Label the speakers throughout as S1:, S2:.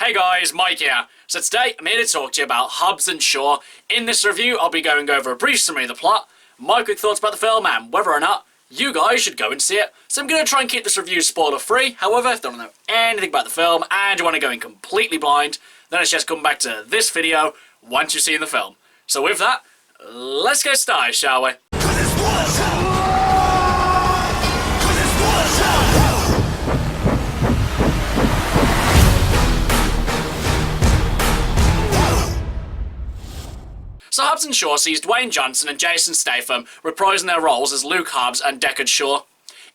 S1: Hey guys, Mike here. So today I'm here to talk to you about Hobbs and Shaw. In this review I'll be going over a brief summary of the plot, my quick thoughts about the film and whether or not you guys should go and see it. So I'm going to try and keep this review spoiler free. However, if you don't know anything about the film and you want to go in completely blind, then it's just come back to this video once you've seen the film. So with that, let's get started, shall we? So Hobbs and Shaw sees Dwayne Johnson and Jason Statham reprising their roles as Luke Hobbs and Deckard Shaw.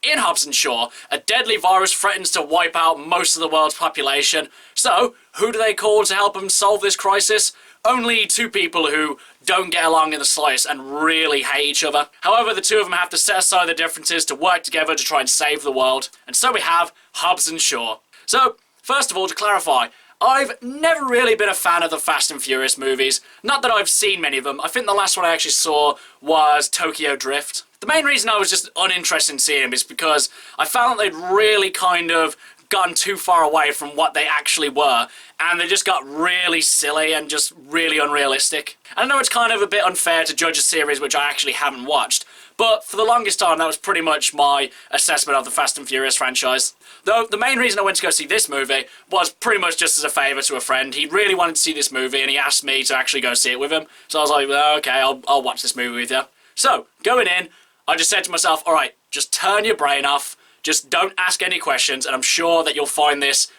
S1: In Hobbs and Shaw, a deadly virus threatens to wipe out most of the world's population. So, who do they call to help them solve this crisis? Only two people who don't get along in the slightest and really hate each other. However, the two of them have to set aside their differences to work together to try and save the world. And so we have Hobbs and Shaw. So, first of all, to clarify, I've never really been a fan of the Fast and Furious movies. Not that I've seen many of them. I think the last one I actually saw was Tokyo Drift. The main reason I was just uninterested in seeing them is because I found that they'd really kind of gotten too far away from what they actually were, and they just got really silly and just really unrealistic. I know it's kind of a bit unfair to judge a series which I actually haven't watched, but for the longest time that was pretty much my assessment of the Fast and Furious franchise. Though the main reason I went to go see this movie was pretty much just as a favour to a friend. He really wanted to see this movie and he asked me to actually go see it with him. So I was like, well, okay, I'll watch this movie with you. So, going in, I just said to myself, alright, just turn your brain off, just don't ask any questions, and I'm sure that you'll find this,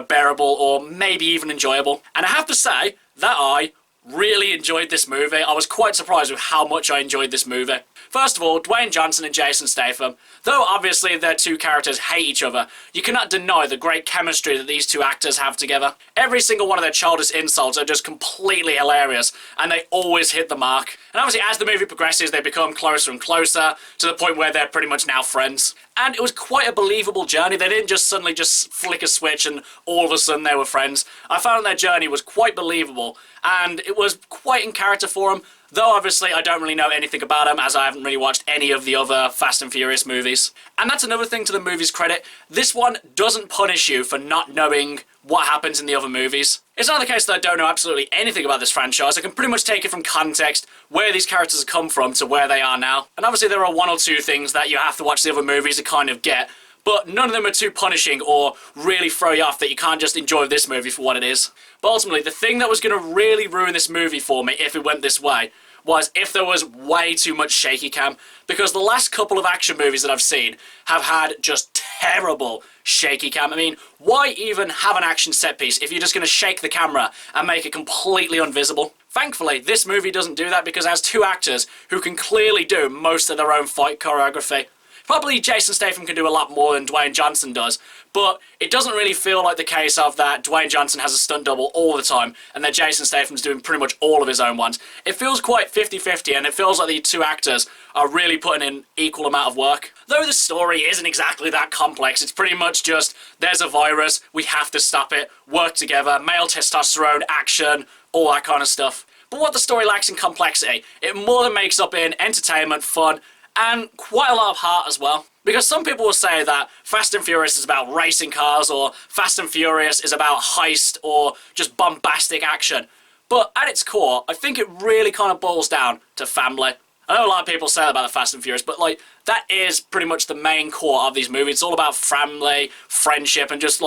S1: bearable or maybe even enjoyable. And I have to say that I really enjoyed this movie. I was quite surprised with how much I enjoyed this movie. First of all, Dwayne Johnson and Jason Statham. Though obviously their two characters hate each other, you cannot deny the great chemistry that these two actors have together. Every single one of their childish insults are just completely hilarious, and they always hit the mark. And obviously as the movie progresses, they become closer and closer, to the point where they're pretty much now friends. And it was quite a believable journey. They didn't just suddenly just flick a switch and all of a sudden they were friends. I found their journey was quite believable, and it was quite in character for them. Though obviously I don't really know anything about them, as I haven't really watched any of the other Fast and Furious movies. And that's another thing to the movie's credit. This one doesn't punish you for not knowing what happens in the other movies. It's not the case that I don't know absolutely anything about this franchise. I can pretty much take it from context, where these characters have come from to where they are now. And obviously there are one or two things that you have to watch the other movies to kind of get, but none of them are too punishing or really throw you off that you can't just enjoy this movie for what it is. But ultimately, the thing that was going to really ruin this movie for me if it went this way was if there was way too much shaky cam, because the last couple of action movies that I've seen have had just terrible shaky cam. I mean, why even have an action set piece if you're just going to shake the camera and make it completely invisible? Thankfully, this movie doesn't do that because it has two actors who can clearly do most of their own fight choreography. Probably Jason Statham can do a lot more than Dwayne Johnson does, but it doesn't really feel like the case of that Dwayne Johnson has a stunt double all the time and that Jason Statham's doing pretty much all of his own ones. It feels quite 50-50, and it feels like the two actors are really putting in equal amount of work. Though the story isn't exactly that complex, it's pretty much just, there's a virus, we have to stop it, work together, male testosterone, action, all that kind of stuff. But what the story lacks in complexity, it more than makes up in entertainment, fun, and quite a lot of heart as well. Because some people will say that Fast and Furious is about racing cars, or Fast and Furious is about heist or just bombastic action. But at its core, I think it really kind of boils down to family. I know a lot of people say that about the Fast and Furious, but that is pretty much the main core of these movies. It's all about family, friendship, and just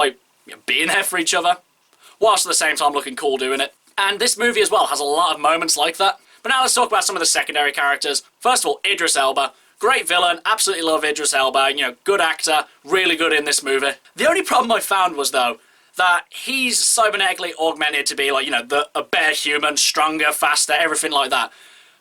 S1: being there for each other, whilst at the same time looking cool doing it. And this movie as well has a lot of moments like that. But now let's talk about some of the secondary characters. First of all, Idris Elba. Great villain, absolutely love Idris Elba, good actor, really good in this movie. The only problem I found was, though, that he's cybernetically augmented to be, a better human, stronger, faster, everything like that.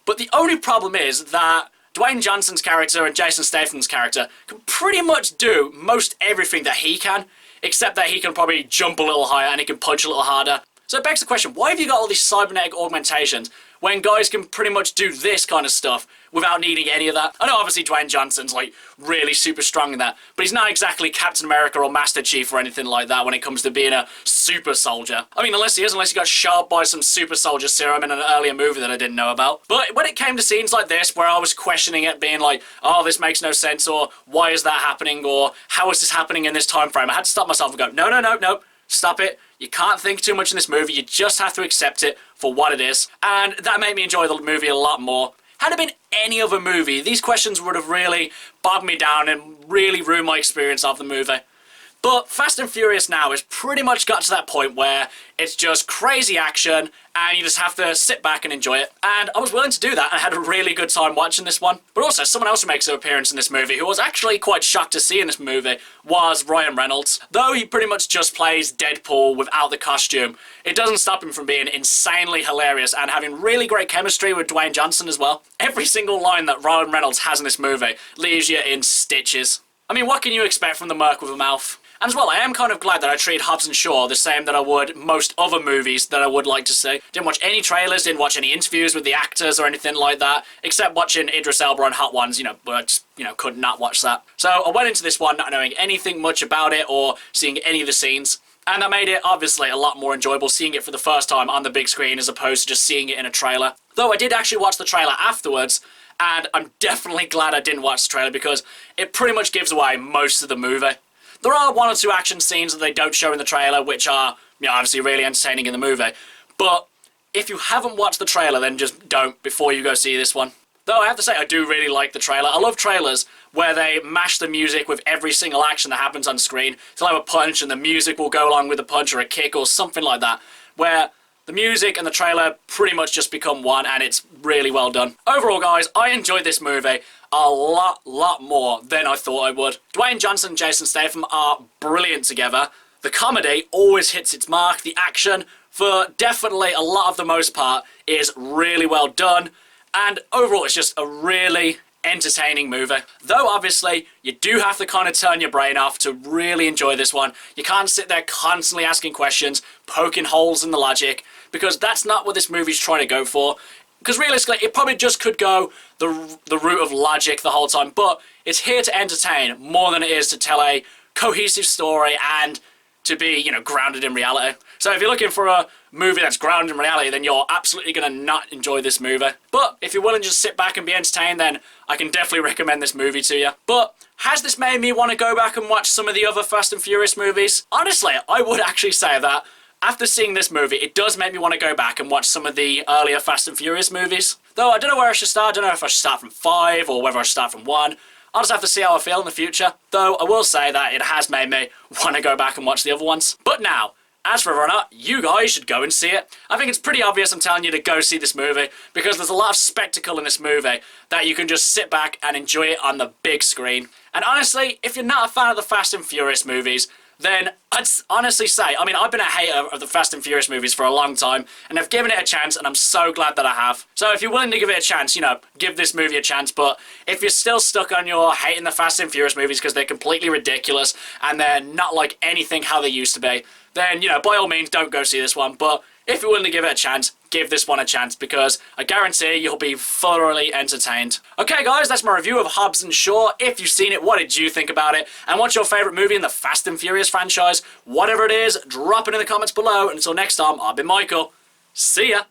S1: But the only problem is that Dwayne Johnson's character and Jason Statham's character can pretty much do most everything that he can, except that he can probably jump a little higher and he can punch a little harder. So it begs the question, why have you got all these cybernetic augmentations when guys can pretty much do this kind of stuff without needing any of that? I know obviously Dwayne Johnson's really super strong in that, but he's not exactly Captain America or Master Chief or anything like that when it comes to being a super soldier. I mean, unless he got shot by some super soldier serum in an earlier movie that I didn't know about. But when it came to scenes like this where I was questioning it, being like, oh, this makes no sense, or why is that happening, or how is this happening in this time frame, I had to stop myself and go, no, stop it. You can't think too much in this movie, you just have to accept it for what it is. And that made me enjoy the movie a lot more. Had it been any other movie, these questions would have really bogged me down and really ruined my experience of the movie. But Fast and Furious now has pretty much got to that point where it's just crazy action and you just have to sit back and enjoy it. And I was willing to do that and had a really good time watching this one. But also, someone else who makes an appearance in this movie, who I was actually quite shocked to see in this movie, was Ryan Reynolds. Though he pretty much just plays Deadpool without the costume, it doesn't stop him from being insanely hilarious and having really great chemistry with Dwayne Johnson as well. Every single line that Ryan Reynolds has in this movie leaves you in stitches. I mean, what can you expect from the Merc with a mouth? And as well, I am kind of glad that I treated Hobbs and Shaw the same that I would most other movies that I would like to see. Didn't watch any trailers, didn't watch any interviews with the actors or anything like that, except watching Idris Elba on Hot Ones, but could not watch that. So I went into this one not knowing anything much about it or seeing any of the scenes. And that made it, obviously, a lot more enjoyable seeing it for the first time on the big screen as opposed to just seeing it in a trailer. Though I did actually watch the trailer afterwards, and I'm definitely glad I didn't watch the trailer because it pretty much gives away most of the movie. There are one or two action scenes that they don't show in the trailer, which are, obviously really entertaining in the movie. But if you haven't watched the trailer, then just don't before you go see this one. Though I have to say, I do really like the trailer. I love trailers where they mash the music with every single action that happens on screen. So they'll have a punch and the music will go along with the punch or a kick or something like that, where the music and the trailer pretty much just become one, and it's really well done. Overall, guys, I enjoyed this movie a lot more than I thought I would. Dwayne Johnson and Jason Statham are brilliant together. The comedy always hits its mark. The action, for definitely a lot of the most part, is really well done. And overall, it's just a really entertaining movie. Though, obviously, you do have to kind of turn your brain off to really enjoy this one. You can't sit there constantly asking questions, poking holes in the logic, because that's not what this movie's trying to go for. Because realistically, it probably just could go the route of logic the whole time, but it's here to entertain more than it is to tell a cohesive story and to be, grounded in reality. So if you're looking for a movie that's grounded in reality, then you're absolutely going to not enjoy this movie. But if you're willing to just sit back and be entertained, then I can definitely recommend this movie to you. But has this made me want to go back and watch some of the other Fast and Furious movies? Honestly, I would actually say that after seeing this movie, it does make me want to go back and watch some of the earlier Fast and Furious movies. Though I don't know where I should start. I don't know if I should start from 5 or whether I should start from 1. I'll just have to see how I feel in the future. Though I will say that it has made me want to go back and watch the other ones. But now, as for whether or not, you guys should go and see it. I think it's pretty obvious I'm telling you to go see this movie because there's a lot of spectacle in this movie that you can just sit back and enjoy it on the big screen. And honestly, if you're not a fan of the Fast and Furious movies, then I'd honestly say, I've been a hater of the Fast and Furious movies for a long time, and I've given it a chance, and I'm so glad that I have. So if you're willing to give it a chance, give this movie a chance, but if you're still stuck on your hating the Fast and Furious movies because they're completely ridiculous, and they're not like anything how they used to be, then, by all means, don't go see this one, but if you're willing to give it a chance, give this one a chance, because I guarantee you'll be thoroughly entertained. Okay, guys, that's my review of Hobbs and Shaw. If you've seen it, what did you think about it? And what's your favourite movie in the Fast and Furious franchise? Whatever it is, drop it in the comments below. And until next time, I've been Michael. See ya!